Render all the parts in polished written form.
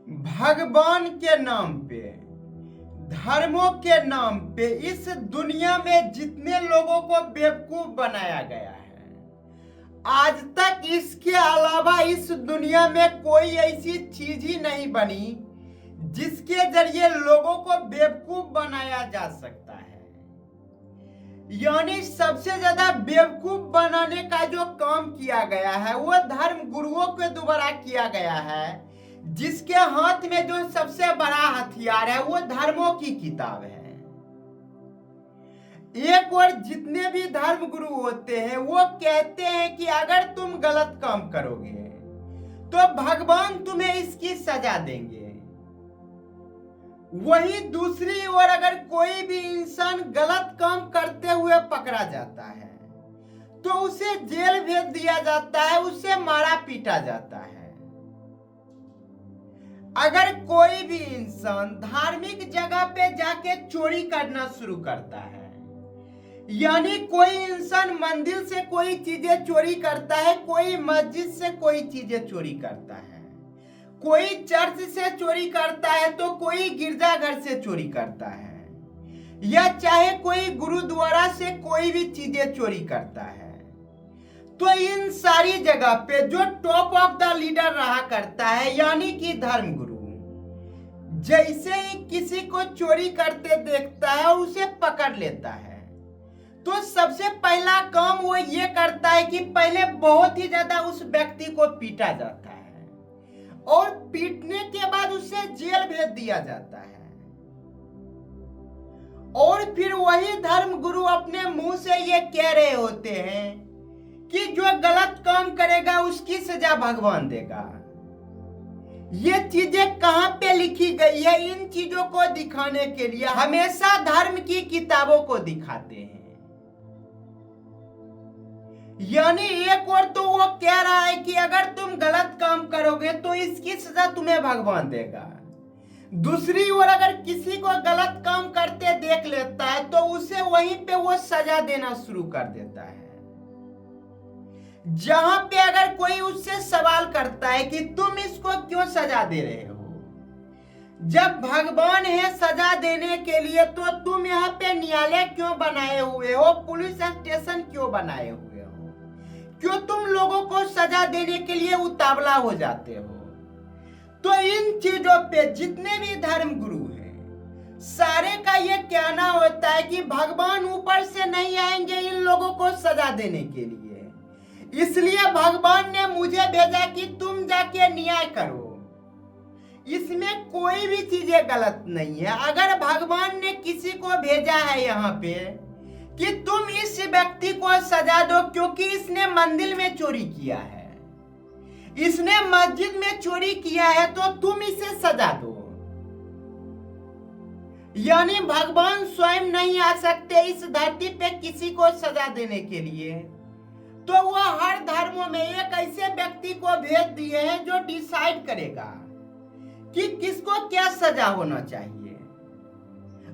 भगवान के नाम पे, धर्मों के नाम पे इस दुनिया में जितने लोगों को बेवकूफ बनाया गया है, आज तक इसके अलावा इस दुनिया में कोई ऐसी चीज ही नहीं बनी जिसके जरिए लोगों को बेवकूफ बनाया जा सकता है। यानी सबसे ज्यादा बेवकूफ बनाने का जो काम किया गया है वो धर्म गुरुओं के द्वारा किया गया है, जिसके हाथ में जो सबसे बड़ा हथियार है वो धर्मों की किताब है। एक और जितने भी धर्म गुरु होते हैं वो कहते हैं कि अगर तुम गलत काम करोगे तो भगवान तुम्हें इसकी सजा देंगे। वही दूसरी ओर अगर कोई भी इंसान गलत काम करते हुए पकड़ा जाता है तो उसे जेल भेज दिया जाता है, उसे मारा पीटा जाता है। अगर कोई भी इंसान धार्मिक जगह पे जाके चोरी करना शुरू करता है, यानी कोई इंसान मंदिर से कोई चीजें चोरी करता है, कोई मस्जिद से कोई चीजें चोरी करता है, कोई चर्च से चोरी करता है तो कोई गिरजाघर से चोरी करता है, या चाहे कोई गुरुद्वारा से कोई भी चीजें चोरी करता है, तो इन सारी जगह पे जो टॉप ऑफ द लीडर रहा करता है यानी कि धर्म गुरु, जैसे ही किसी को चोरी करते देखता है उसे पकड़ लेता है, तो सबसे पहला काम वो ये करता है कि पहले बहुत ही ज्यादा उस व्यक्ति को पीटा जाता है और पीटने के बाद उसे जेल भेज दिया जाता है। और फिर वही धर्म गुरु अपने मुंह से ये कह रहे होते हैं कि जो गलत काम करेगा उसकी सजा भगवान देगा। ये चीजें कहां पे लिखी गई है, इन चीजों को दिखाने के लिए हमेशा धर्म की किताबों को दिखाते हैं। यानी एक और तो वो कह रहा है कि अगर तुम गलत काम करोगे तो इसकी सजा तुम्हें भगवान देगा, दूसरी ओर अगर किसी को गलत काम करते देख लेता है तो उसे वहीं पे वो सजा देना शुरू कर देता है। जहां पे अगर कोई उससे सवाल करता है कि तुम इसको क्यों सजा दे रहे हो, जब भगवान है सजा देने के लिए, तो तुम यहाँ पे न्यायालय क्यों बनाए हुए हो, पुलिस स्टेशन क्यों बनाए हुए हो, क्यों तुम लोगों को सजा देने के लिए उतावला हो जाते हो। तो इन चीजों पे जितने भी धर्म गुरु हैं सारे का ये कहना होता है कि भगवान ऊपर से नहीं आएंगे इन लोगों को सजा देने के लिए, इसलिए भगवान ने मुझे भेजा कि तुम जाके न्याय करो। इसमें कोई भी चीजें गलत नहीं है। अगर भगवान ने किसी को भेजा है यहाँ पे कि तुम इस व्यक्ति को सजा दो क्योंकि इसने मंदिर में चोरी किया है, इसने मस्जिद में चोरी किया है, तो तुम इसे सजा दो। यानी भगवान स्वयं नहीं आ सकते इस धरती पे किसी को सजा देने के लिए, तो वह हर धर्मों में एक ऐसे व्यक्ति को भेज दिए हैं जो डिसाइड करेगा कि किसको क्या सजा होना चाहिए।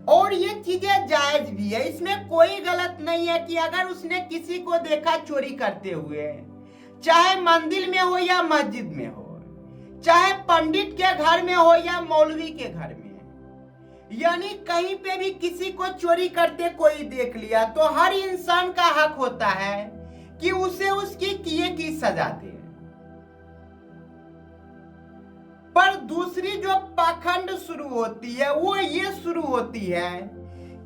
और ये चीजें जायज भी है, इसमें कोई गलत नहीं है कि अगर उसने किसी को देखा चोरी करते हुए, चाहे मंदिर में हो या मस्जिद में हो, चाहे पंडित के घर में हो या मौलवी के घर में, यानी कहीं पे भी किसी को चोरी करते कोई देख लिया तो हर इंसान का हक होता है कि उसे उसकी किए की सजा दे। पर दूसरी जो पाखंड शुरू होती है वो ये शुरू होती है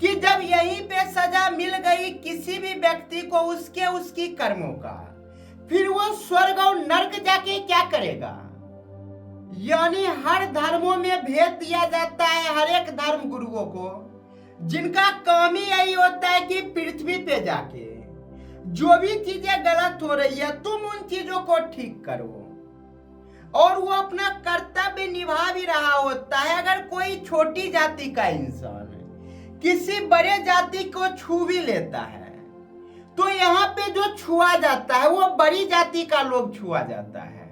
कि जब यहीं पे सजा मिल गई किसी भी व्यक्ति को उसके उसकी कर्मों का, फिर वो स्वर्ग और नरक जाके क्या करेगा। यानी हर धर्मों में भेद दिया जाता है हर एक धर्म गुरुओं को, जिनका काम ही यही होता है कि पृथ्वी पे जाके जो भी चीजें गलत हो रही है तुम उन चीजों को ठीक करो, और वो अपना कर्तव्य निभा भी रहा होता है। अगर कोई छोटी जाति का इंसान किसी बड़े जाति को छू भी लेता है तो यहाँ पे जो छुआ जाता है वो बड़ी जाति का लोग छुआ जाता है।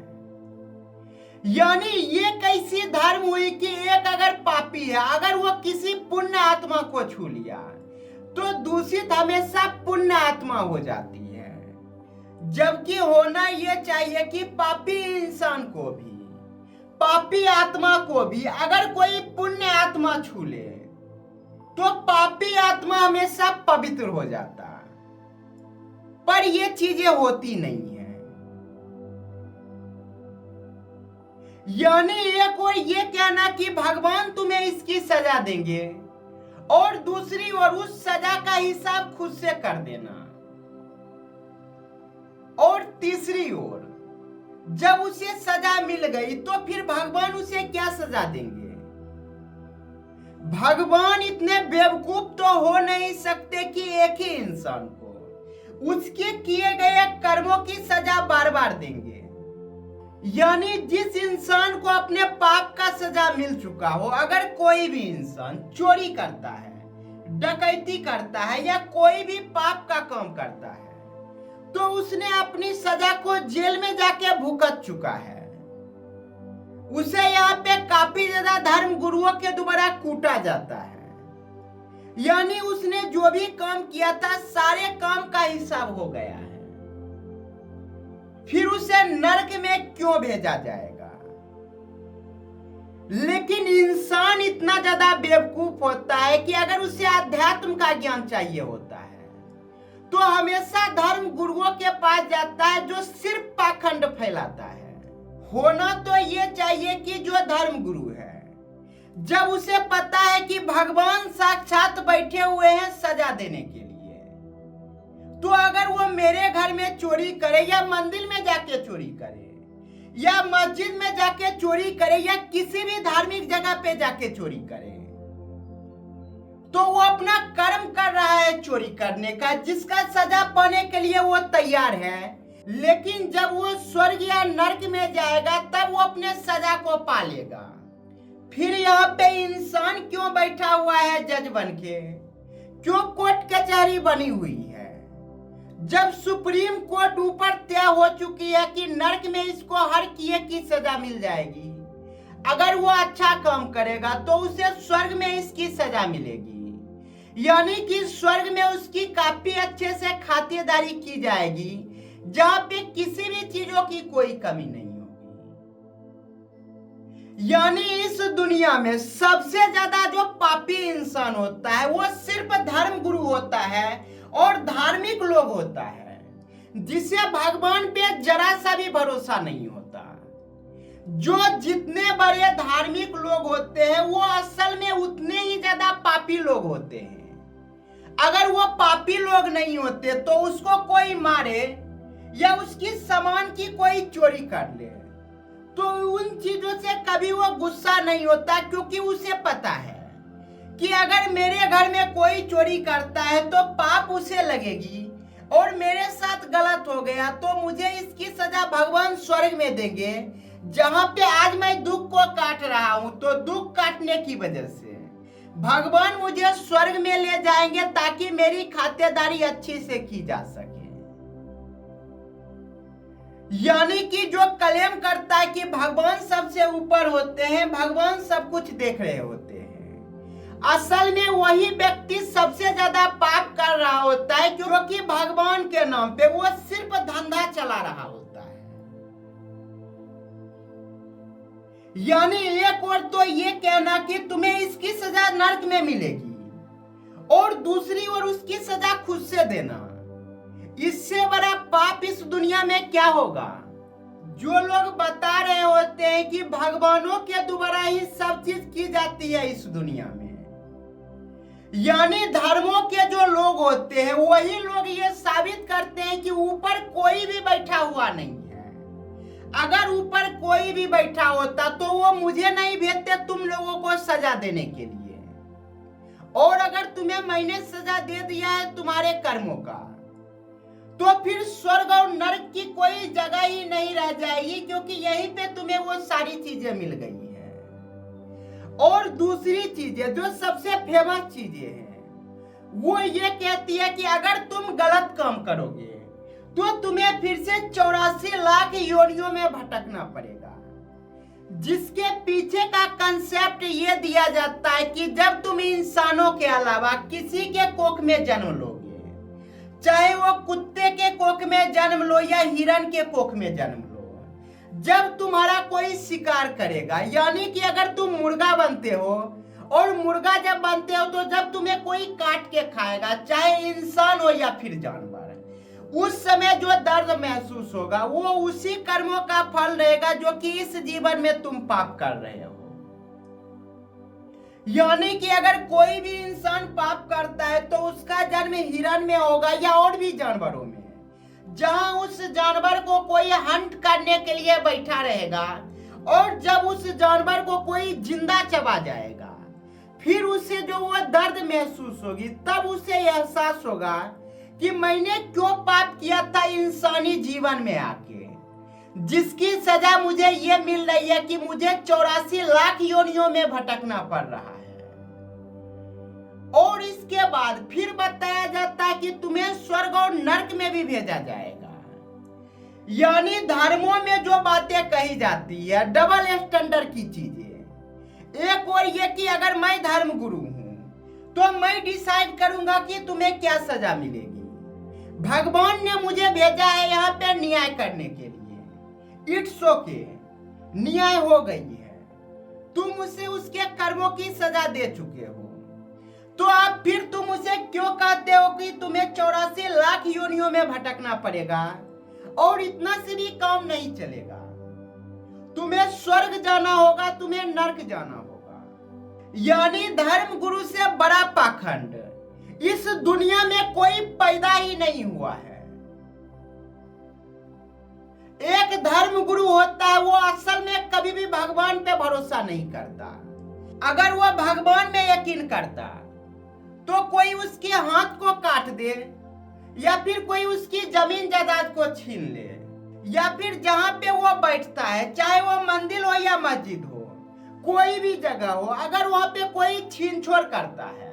यानी ये कैसी धर्म हुई कि एक अगर पापी है, अगर वो किसी पुण्य आत्मा को छू लिया तो दूषित हमेशा पुण्य आत्मा हो जाती है, जबकि होना यह चाहिए कि पापी इंसान को भी पापी आत्मा को भी अगर कोई पुण्य आत्मा छू ले तो पापी आत्मा हमेशा पवित्र हो जाता, पर ये चीजें होती नहीं है। यानी एक और ये कहना कि भगवान तुम्हें इसकी सजा देंगे और दूसरी ओर उस सजा का हिसाब खुद से कर देना, और तीसरी ओर जब उसे सजा मिल गई तो फिर भगवान उसे क्या सजा देंगे। भगवान इतने बेवकूफ तो हो नहीं सकते कि एक ही इंसान को उसके किए गए कर्मों की सजा बार बार देंगे। यानी जिस इंसान को अपने पाप का सजा मिल चुका हो, अगर कोई भी इंसान चोरी करता है, डकैती करता है या कोई भी पाप का काम करता है, तो उसने अपनी सजा को जेल में जाके भुगत चुका है। उसे यहाँ पे काफी ज्यादा धर्म गुरुओं के द्वारा कूटा जाता है। यानी उसने जो भी काम किया था सारे काम का हिसाब हो गया है, फिर उसे नरक में क्यों भेजा जाएगा। लेकिन इंसान इतना ज्यादा बेवकूफ होता है कि अगर उसे अध्यात्म का ज्ञान चाहिए होता है तो हमेशा धर्म गुरुओं के पास जाता है जो सिर्फ पाखंड फैलाता है। होना तो ये चाहिए कि जो धर्म गुरु है, जब उसे पता है कि भगवान साक्षात बैठे हुए हैं सजा देने के लिए, तो अगर वो मेरे घर में चोरी करे या मंदिर में जाके चोरी करे या मस्जिद में जाके चोरी करे या किसी भी धार्मिक जगह पे जाके चोरी करे, तो वो अपना कर्म कर रहा है चोरी करने का, जिसका सजा पाने के लिए वो तैयार है। लेकिन जब वो स्वर्ग या नरक में जाएगा तब वो अपने सजा को पालेगा। फिर यहाँ पे इंसान क्यों बैठा हुआ है जज बन के, क्यों कोर्ट कचहरी बनी हुई है, जब सुप्रीम कोर्ट ऊपर तय हो चुकी है कि नरक में इसको हर किए की सजा मिल जाएगी, अगर वो अच्छा काम करेगा तो उसे स्वर्ग में इसकी सजा मिलेगी। यानी कि स्वर्ग में उसकी काफी अच्छे से खातिरदारी की जाएगी, जहां पे किसी भी चीजों की कोई कमी नहीं होगी। यानी इस दुनिया में सबसे ज्यादा जो पापी इंसान होता है वो सिर्फ धर्म गुरु होता है और धार्मिक लोग होता है, जिसे भगवान पे जरा सा भी भरोसा नहीं होता। जो जितने बड़े धार्मिक लोग होते हैं वो असल में उतने ही ज्यादा पापी लोग होते हैं। अगर वो पापी लोग नहीं होते तो उसको कोई मारे या उसकी सामान की कोई चोरी कर ले तो उन चीजों से कभी वो गुस्सा नहीं होता, क्योंकि उसे पता है कि अगर मेरे घर में कोई चोरी करता है तो पाप उसे लगेगी और मेरे साथ गलत हो गया तो मुझे इसकी सजा भगवान स्वर्ग में देंगे, जहां पे आज मैं दुख को काट रहा हूं। तो दुख काटने की वजह से भगवान मुझे स्वर्ग में ले जाएंगे ताकि मेरी खातिरदारी अच्छी से की जा सके। यानी कि जो क्लेम करता है कि भगवान सबसे ऊपर होते हैं, भगवान सब कुछ देख रहे होते हैं, असल में वही व्यक्ति सबसे ज्यादा पाप कर रहा होता है, क्योंकि भगवान के नाम पे वो सिर्फ धंधा चला रहा होता है। यानी एक और तो ये कहना कि तुम्हें इसकी सजा नरक में मिलेगी और दूसरी ओर उसकी सजा खुद से देना, इससे बड़ा पाप इस दुनिया में क्या होगा। जो लोग बता रहे होते हैं कि भगवानों के द्वारा ही सब चीज की जाती है इस दुनिया में, यानी धर्मों के जो लोग होते हैं वही लोग ये साबित करते हैं कि ऊपर कोई भी बैठा हुआ नहीं है। अगर ऊपर कोई भी बैठा होता तो वो मुझे नहीं भेजते तुम लोगों को सजा देने के लिए, और अगर तुम्हें मैंने सजा दे दिया है तुम्हारे कर्मों का तो फिर स्वर्ग और नरक की कोई जगह ही नहीं रह जाएगी, क्योंकि यहीं पे तुम्हें वो सारी चीजें मिल गई हैं। और दूसरी चीजें जो सबसे फेमस चीजें हैं वो ये कहती है कि अगर तुम गलत काम करोगे तो तुम्हें फिर से 84 लाख योनियों में भटकना पड़ेगा, जिसके पीछे का कंसेप्ट ये दिया जाता है कि जब तुम इंसानों के अलावा किसी के कोख में जन्म लोगे, चाहे वो कुत्ते के कोख में जन्म लो या हिरण के कोख में जन्म लो, जब तुम्हारा कोई शिकार करेगा, यानी कि अगर तुम मुर्गा बनते हो, और मुर्गा जब बनते हो तो जब तुम्हें कोई काट के खाएगा, चाहे इंसान हो या फिर जानवर, उस समय जो दर्द महसूस होगा वो उसी कर्मों का फल रहेगा जो कि इस जीवन में तुम पाप कर रहे हो। यानी कि अगर कोई भी इंसान पाप करता है तो उसका जन्म हिरण में होगा या और भी जानवरों में, जहां उस जानवर को कोई हंट करने के लिए बैठा रहेगा, और जब उस जानवर को कोई जिंदा चबा जाएगा, फिर उसे जो वो दर्द महसूस होगी, तब उसे एहसास होगा कि मैंने क्यों पाप किया था इंसानी जीवन में आके, जिसकी सजा मुझे ये मिल रही है कि मुझे 84 लाख योनियों में भटकना पड़ रहा है। और इसके बाद फिर बताया जाता है कि तुम्हें स्वर्ग और नरक में भी भेजा जाएगा। यानी धर्मों में जो बातें कही जाती है, डबल स्टैंडर्ड की चीजें। एक और ये कि अगर मैं धर्म गुरु हूं तो मैं डिसाइड करूंगा कि तुम्हें क्या सजा मिलेगी। भगवान ने मुझे भेजा है यहाँ पे न्याय करने के लिए। इट्स ओके, न्याय हो गई है, तुम उसे उसके कर्मों की सजा दे चुके हो, तो अब फिर तुम उसे क्यों कहते हो कि तुम्हें 84 लाख योनियों में भटकना पड़ेगा, और इतना से भी काम नहीं चलेगा। तुम्हें स्वर्ग जाना होगा, तुम्हें नरक जाना होगा। यानी धर्म गुरु से बड़ा पाखंड इस दुनिया में कोई पैदा ही नहीं हुआ है। एक धर्म गुरु होता है, वो असल में कभी भी भगवान पे भरोसा नहीं करता। अगर वो भगवान में यकीन करता तो कोई उसके हाथ को काट दे, या फिर कोई उसकी जमीन जायदाद को छीन ले, या फिर जहां पे वो बैठता है, चाहे वो मंदिर हो या मस्जिद हो, कोई भी जगह हो, अगर वहां पे कोई छीन छोड़ करता है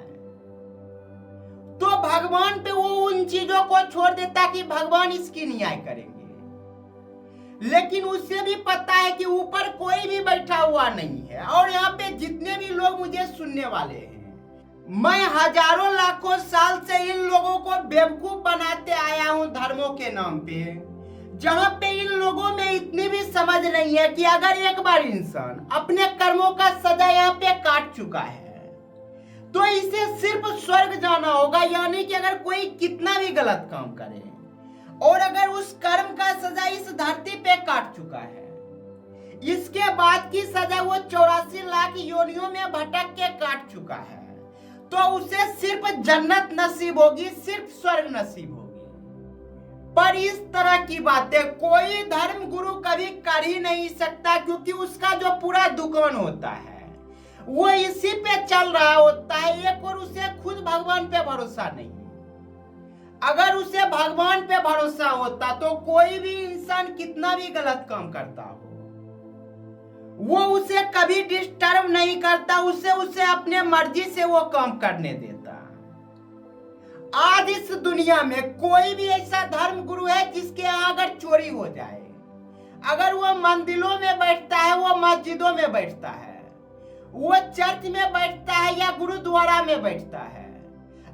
तो भगवान पे वो उन चीजों को छोड़ देता कि भगवान इसकी न्याय करेंगे। लेकिन उसे भी पता है कि ऊपर कोई भी बैठा हुआ नहीं है। और यहाँ पे जितने भी लोग मुझे सुनने वाले हैं, मैं हजारों लाखों साल से इन लोगों को बेवकूफ बनाते आया हूँ धर्मों के नाम पे, जहाँ पे इन लोगों में इतनी भी समझ नहीं है कि अगर एक बार इंसान अपने कर्मों का सजा यहाँ पे काट चुका है तो इसे सिर्फ स्वर्ग जाना होगा। यानी कि अगर कोई कितना भी गलत काम करे और अगर उस कर्म का सजा इस धरती पे काट चुका है, इसके बाद की सजा वो 84 लाख योनियों में भटक के काट चुका है, तो उसे सिर्फ जन्नत नसीब होगी, सिर्फ स्वर्ग नसीब होगी। पर इस तरह की बातें कोई धर्म गुरु कभी कर ही नहीं सकता, क्योंकि उसका जो पूरा दुकान होता है वो इसी पे चल रहा होता है। एक और उसे खुद भगवान पे भरोसा नहीं। अगर उसे भगवान पे भरोसा होता तो कोई भी इंसान कितना भी गलत काम करता हो, वो उसे कभी डिस्टर्ब नहीं करता, उसे अपने मर्जी से वो काम करने देता। आज इस दुनिया में कोई भी ऐसा धर्म गुरु है जिसके यहाँ अगर चोरी हो जाए, अगर वो मंदिरों में बैठता है, वो मस्जिदों में बैठता है, वो चर्च में बैठता है या गुरुद्वारा में बैठता है,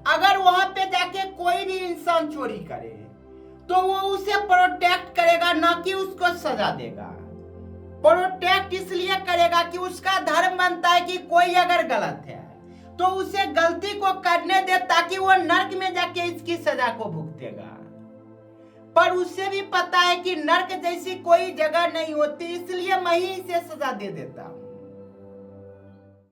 अगर वहां पे जाके कोई भी इंसान चोरी करे तो वो उसे प्रोटेक्ट करेगा, ना कि उसको सजा देगा। प्रोटेक्ट इसलिए करेगा कि उसका धर्म बनता है कि कोई अगर गलत है तो उसे गलती को करने दे, ताकि वो नरक में जाके इसकी सजा को भुगतेगा। पर उसे भी पता है कि नरक जैसी कोई जगह नहीं होती, इसलिए मैं ही इसे सजा दे देता हूं।